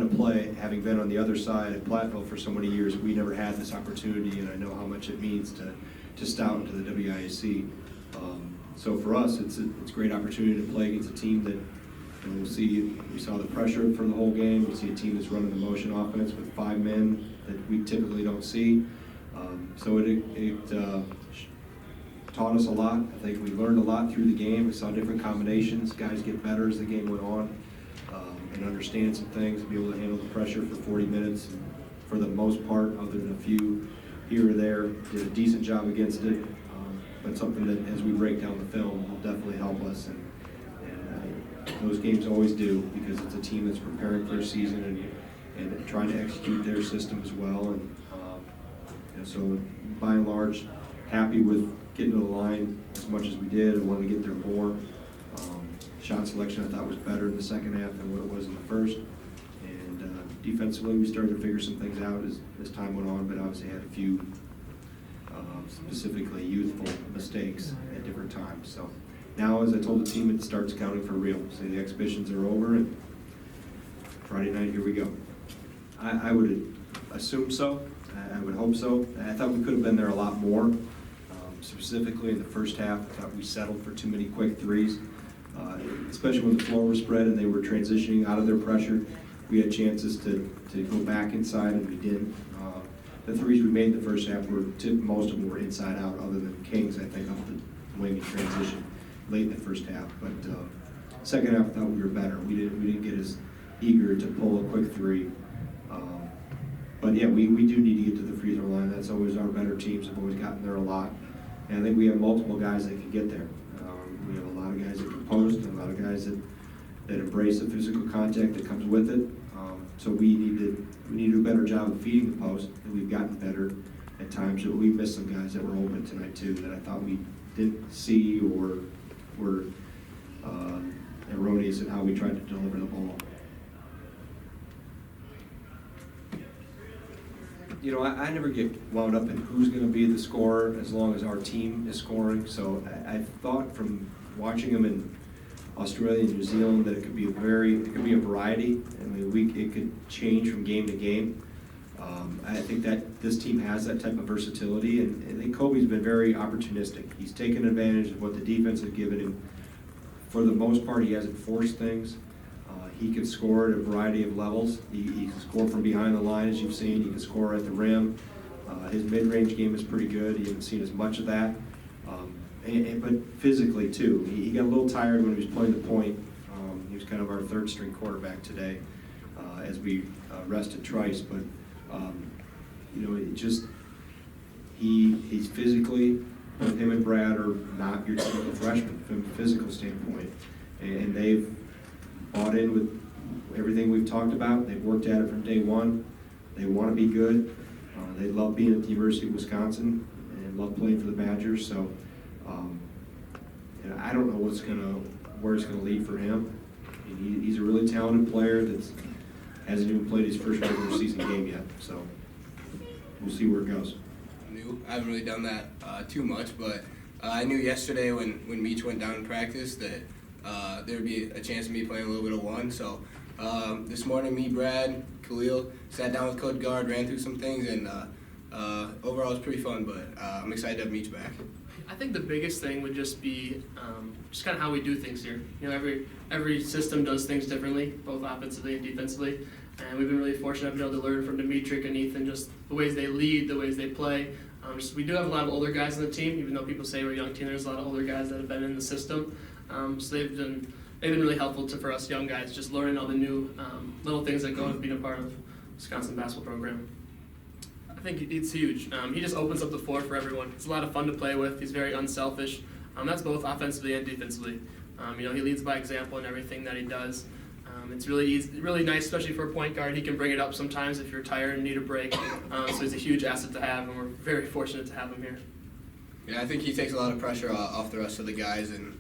fun to play. Having been on the other side at Platteville for so many years, we never had this opportunity, and I know how much it means to Stout and to the WIAC. So for us, it's a great opportunity to play against a team that, you know, we saw the pressure for the whole game. We see a team that's running the motion offense with 5 men that we typically don't see. So it taught us a lot. I think we learned a lot through the game. We saw different combinations. Guys get better as the game went on, and understand some things, be able to handle the pressure for 40 minutes. And for the most part, other than a few here or there, did a decent job against it. But something that, as we break down the film, will definitely help us. And those games always do, because it's a team that's preparing for a season and trying to execute their system as well. And so, by and large, happy with getting to the line as much as we did. I wanted to get there more. Shot selection I thought was better in the second half than what it was in the first. And defensively, we started to figure some things out as time went on, but obviously had a few specifically youthful mistakes at different times. So now, as I told the team, it starts counting for real. So the exhibitions are over, and Friday night, here we go. I would assume so. I would hope so. I thought we could have been there a lot more. Specifically in the first half, I thought we settled for too many quick threes, especially when the floor was spread and they were transitioning out of their pressure. We had chances to go back inside, and we didn't. The threes we made in the first half most of them were inside out, other than Kings, I think, off the wing and transition late in the first half. But second half, I thought we were better. We didn't get as eager to pull a quick three. But yeah, we do need to get to the free throw line. That's always our better teams have always gotten there a lot. And I think we have multiple guys that can get there. We have a lot of guys that can post, and a lot of guys that embrace the physical contact that comes with it. So we need to do a better job of feeding the post, and we've gotten better at times. But we missed some guys that were open tonight too that I thought we didn't see or were erroneous in how we tried to deliver the ball. You know, I never get wound up in who's going to be the scorer as long as our team is scoring. So I thought from watching them in Australia and New Zealand that it could be a variety. I mean, it could change from game to game. I think that this team has that type of versatility, and I think Kobe's been very opportunistic. He's taken advantage of what the defense has given him. For the most part, he hasn't forced things. He can score at a variety of levels. He can score from behind the line, as you've seen. He can score at the rim. His mid-range game is pretty good. You haven't seen as much of that. But physically, too. He got a little tired when he was playing the point. He was kind of our third-string quarterback today as we rested Trice. But, you know, he's physically, both him and Brad are not your typical freshman from a physical standpoint. And they've bought in with everything we've talked about. They've worked at it from day one. They want to be good. They love being at the University of Wisconsin and love playing for the Badgers. So and I don't know where it's gonna lead for him. I mean, he's a really talented player that hasn't even played his first regular season game yet. So we'll see where it goes. I haven't really done that too much, but I knew yesterday when Meach went down in practice that there would be a chance of me playing a little bit of one. So this morning, me, Brad, Khalil sat down with Coach Guard, ran through some things, and overall it was pretty fun. But I'm excited to have Meach back. I think the biggest thing would just be just kind of how we do things here. You know, every system does things differently, both offensively and defensively. And we've been really fortunate to be able to learn from Dimitri and Ethan, just the ways they lead, the ways they play. We do have a lot of older guys on the team, even though people say we're a young team. There's a lot of older guys that have been in the system. So they've been really helpful for us young guys, just learning all the new little things that go with being a part of Wisconsin basketball program. I think it's huge. He just opens up the floor for everyone. It's a lot of fun to play with. He's very unselfish. That's both offensively and defensively. You know, he leads by example in everything that he does. It's really nice, especially for a point guard. He can bring it up sometimes if you're tired and need a break. So he's a huge asset to have, and we're very fortunate to have him here. Yeah, I think he takes a lot of pressure off the rest of the guys, and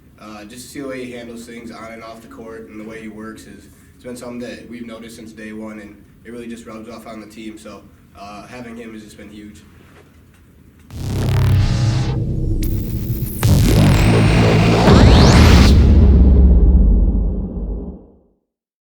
just to see the way he handles things on and off the court and the way he works it's been something that we've noticed since day one, and it really just rubs off on the team. So having him has just been huge.